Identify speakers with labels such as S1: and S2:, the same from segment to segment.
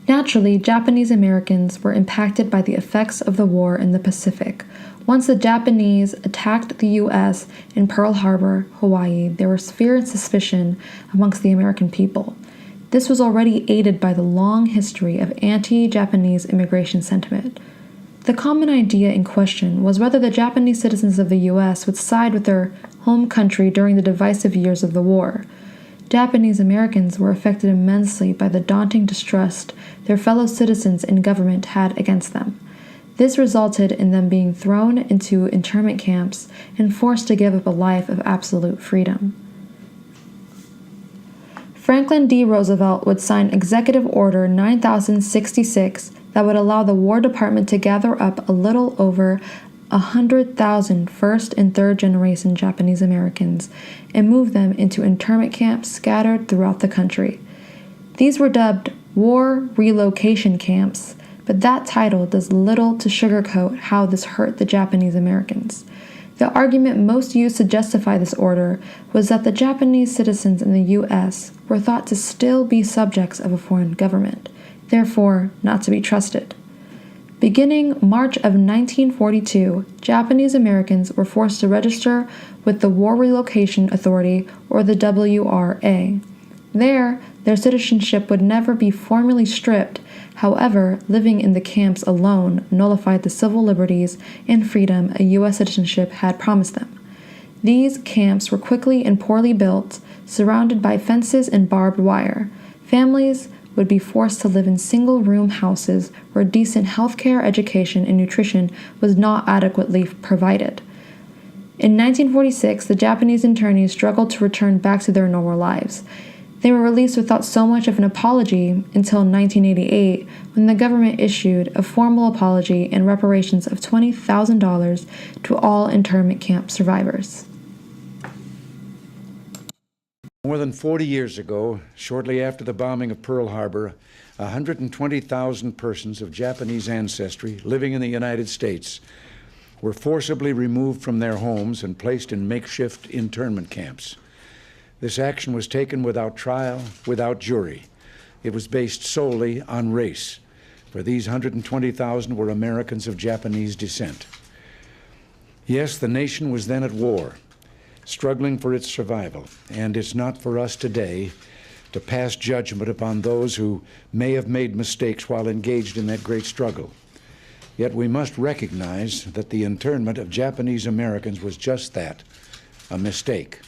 S1: Naturally, Japanese Americans were impacted by the effects of the war in the Pacific. Once the Japanese attacked the U.S. in Pearl Harbor, Hawaii, there was fear and suspicion amongst the American people. This was already aided by the long history of anti-Japanese immigration sentiment. The common idea in question was whether the Japanese citizens of the U.S. would side with their home country during the divisive years of the war. Japanese Americans were affected immensely by the daunting distrust their fellow citizens in government had against them. This resulted in them being thrown into internment camps and forced to give up a life of absolute freedom. Franklin D. Roosevelt would sign Executive Order 9066 that would allow the War Department to gather up a little over 100,000 first and third generation Japanese Americans and move them into internment camps scattered throughout the country. These were dubbed war relocation camps, but that title does little to sugarcoat how this hurt the Japanese Americans. The argument most used to justify this order was that the Japanese citizens in the U.S. were thought to still be subjects of a foreign government, therefore not to be trusted. Beginning March of 1942, Japanese Americans were forced to register with the War Relocation Authority, or the WRA. There, their citizenship would never be formally stripped. However, living in the camps alone nullified the civil liberties and freedom a U.S. citizenship had promised them. These camps were quickly and poorly built, surrounded by fences and barbed wire. Families would be forced to live in single-room houses where decent health care, education, and nutrition was not adequately provided. In 1946, the Japanese internees struggled to return back to their normal lives. They were released without so much of an apology until 1988, when the government issued a formal apology and reparations of $20,000 to all internment camp survivors.
S2: More than 40 years ago, shortly after the bombing of Pearl Harbor, 120,000 persons of Japanese ancestry living in the United States were forcibly removed from their homes and placed in makeshift internment camps. This action was taken without trial, without jury. It was based solely on race, for these 120,000 were Americans of Japanese descent. Yes, the nation was then at war, struggling for its survival, and it's not for us today to pass judgment upon those who may have made mistakes while engaged in that great struggle. Yet we must recognize that the internment of Japanese Americans was just that, a mistake.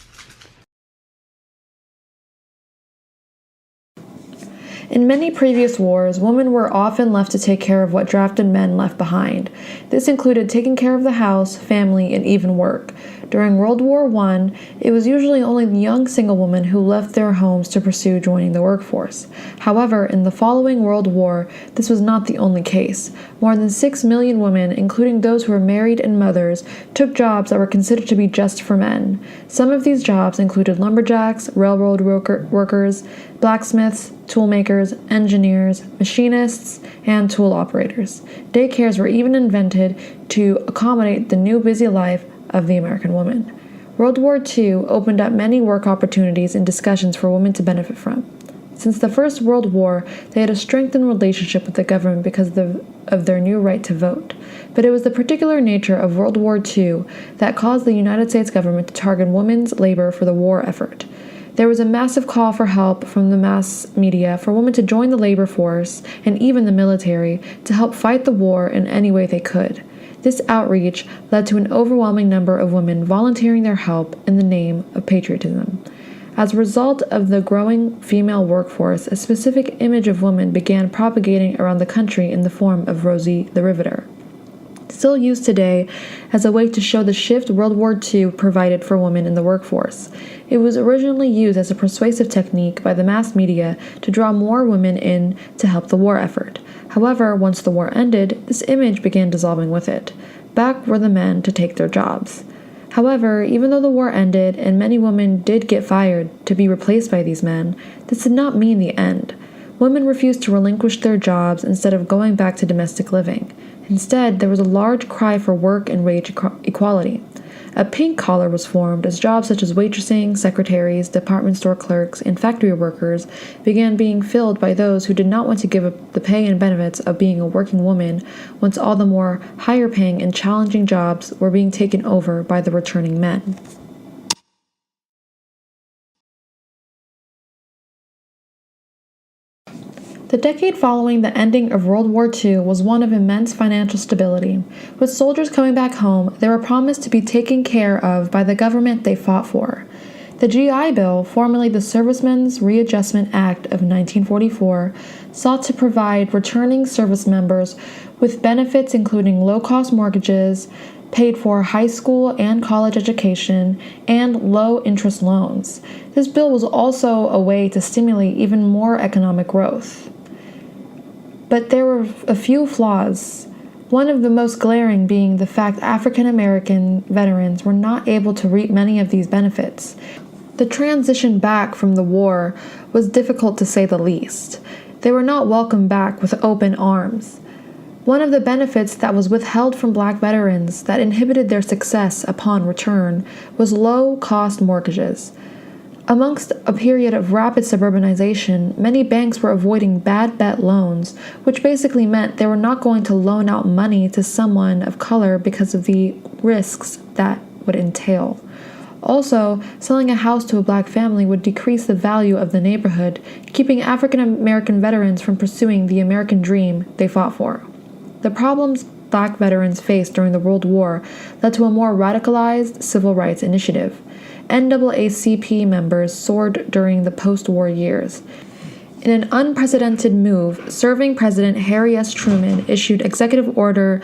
S1: In many previous wars, women were often left to take care of what drafted men left behind. This included taking care of the house, family, and even work. During World War I, it was usually only the young single women who left their homes to pursue joining the workforce. However, in the following World War, this was not the only case. More than 6 million women, including those who were married and mothers, took jobs that were considered to be just for men. Some of these jobs included lumberjacks, railroad workers, blacksmiths, toolmakers, engineers, machinists, and tool operators. Daycares were even invented to accommodate the new busy life of the American woman. World War II opened up many work opportunities and discussions for women to benefit from. Since the First World War, they had a strengthened relationship with the government because of their new right to vote. But it was the particular nature of World War II that caused the United States government to target women's labor for the war effort. There was a massive call for help from the mass media for women to join the labor force and even the military to help fight the war in any way they could. This outreach led to an overwhelming number of women volunteering their help in the name of patriotism. As a result of the growing female workforce, a specific image of women began propagating around the country in the form of Rosie the Riveter. Still used today as a way to show the shift World War II provided for women in the workforce. It was originally used as a persuasive technique by the mass media to draw more women in to help the war effort. However, once the war ended, this image began dissolving with it. Back were the men to take their jobs. However, even though the war ended and many women did get fired to be replaced by these men, this did not mean the end. Women refused to relinquish their jobs instead of going back to domestic living. Instead, there was a large cry for work and wage equality. A pink collar was formed as jobs such as waitressing, secretaries, department store clerks, and factory workers began being filled by those who did not want to give up the pay and benefits of being a working woman once all the more higher paying and challenging jobs were being taken over by the returning men. The decade following the ending of World War II was one of immense financial stability. With soldiers coming back home, they were promised to be taken care of by the government they fought for. The GI Bill, formerly the Servicemen's Readjustment Act of 1944, sought to provide returning service members with benefits including low-cost mortgages, paid for high school and college education, and low-interest loans. This bill was also a way to stimulate even more economic growth. But there were a few flaws, one of the most glaring being the fact African American veterans were not able to reap many of these benefits. The transition back from the war was difficult to say the least. They were not welcomed back with open arms. One of the benefits that was withheld from black veterans that inhibited their success upon return was low-cost mortgages. Amongst a period of rapid suburbanization, many banks were avoiding bad bet loans, which basically meant they were not going to loan out money to someone of color because of the risks that would entail. Also, selling a house to a black family would decrease the value of the neighborhood, keeping African American veterans from pursuing the American dream they fought for. The problems black veterans faced during the World War led to a more radicalized civil rights initiative. NAACP members soared during the post-war years. In an unprecedented move, serving President Harry S. Truman issued Executive Order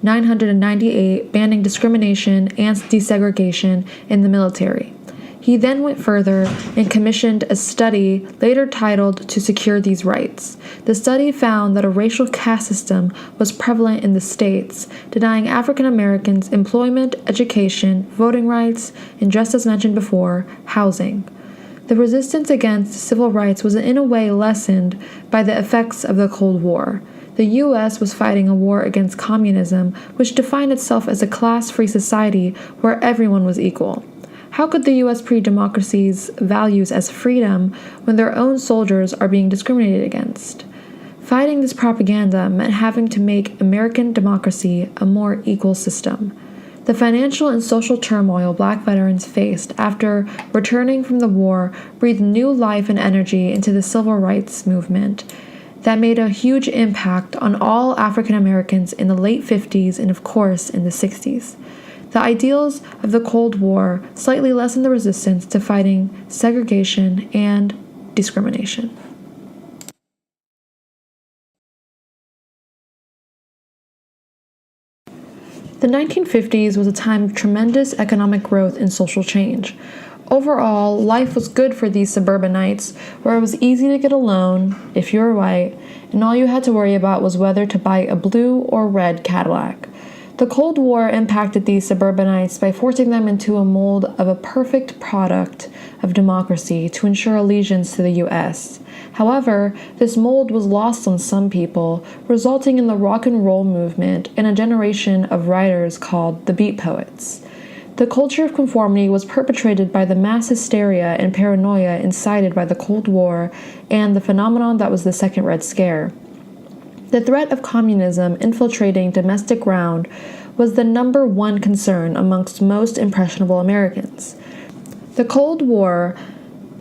S1: 998 banning discrimination and desegregation in the military. He then went further and commissioned a study later titled To Secure These Rights. The study found that a racial caste system was prevalent in the states, denying African Americans employment, education, voting rights, and just as mentioned before, housing. The resistance against civil rights was in a way lessened by the effects of the Cold War. The U.S. was fighting a war against communism, which defined itself as a class-free society where everyone was equal. How could the U.S. pre-democracy's values as freedom when their own soldiers are being discriminated against? Fighting this propaganda meant having to make American democracy a more equal system. The financial and social turmoil black veterans faced after returning from the war breathed new life and energy into the civil rights movement that made a huge impact on all African Americans in the late 50s and, of course, in the 60s. The ideals of the Cold War slightly lessened the resistance to fighting segregation and discrimination. The 1950s was a time of tremendous economic growth and social change. Overall, life was good for these suburbanites, where it was easy to get a loan if you were white, and all you had to worry about was whether to buy a blue or red Cadillac. The Cold War impacted these suburbanites by forcing them into a mold of a perfect product of democracy to ensure allegiance to the U.S. However, this mold was lost on some people, resulting in the rock and roll movement and a generation of writers called the Beat Poets. The culture of conformity was perpetrated by the mass hysteria and paranoia incited by the Cold War and the phenomenon that was the Second Red Scare. The threat of communism infiltrating domestic ground was the number one concern amongst most impressionable Americans. The Cold War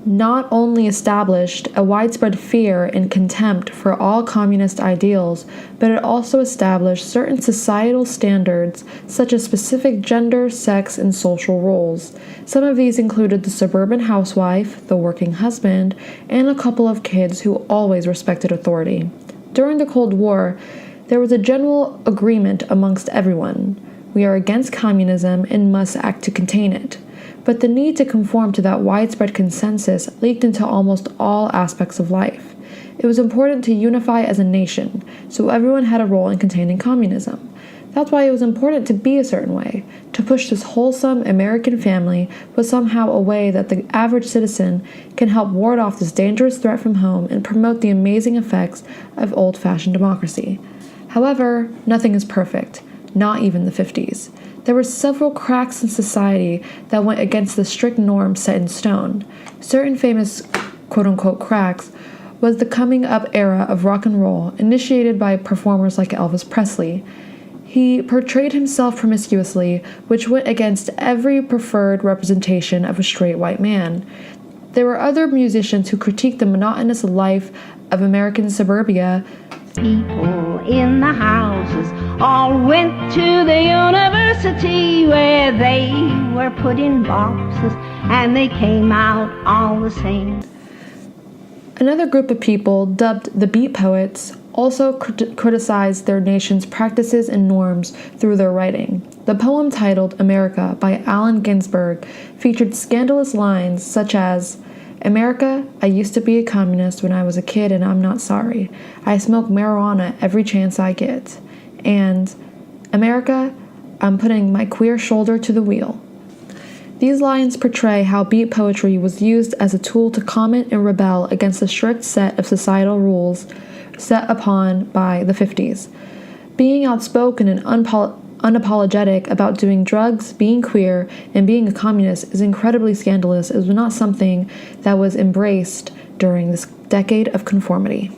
S1: not only established a widespread fear and contempt for all communist ideals, but it also established certain societal standards such as specific gender, sex, and social roles. Some of these included the suburban housewife, the working husband, and a couple of kids who always respected authority. During the Cold War, there was a general agreement amongst everyone. We are against communism and must act to contain it. But the need to conform to that widespread consensus leaked into almost all aspects of life. It was important to unify as a nation, so everyone had a role in containing communism. That's why it was important to be a certain way. To push this wholesome American family was somehow a way that the average citizen can help ward off this dangerous threat from home and promote the amazing effects of old-fashioned democracy. However, nothing is perfect. not even the 50s. There were several cracks in society that went against the strict norms set in stone. Certain famous quote-unquote cracks was the coming up era of rock and roll, initiated by performers like Elvis Presley. He portrayed himself promiscuously, which went against every preferred representation of a straight white man. There were other musicians who critiqued the monotonous life of American suburbia.
S3: People in the houses all went to the university where they were put in boxes and they came out all the same.
S1: Another group of people, dubbed the Beat Poets, also criticized their nation's practices and norms through their writing. The poem titled America by Allen Ginsberg featured scandalous lines such as, "America, I used to be a communist when I was a kid and I'm not sorry. I smoke marijuana every chance I get." And, "America, I'm putting my queer shoulder to the wheel." These lines portray how beat poetry was used as a tool to comment and rebel against the strict set of societal rules set upon by the 50s. Being outspoken and unapologetic about doing drugs, being queer, and being a communist is incredibly scandalous. It was not something that was embraced during this decade of conformity.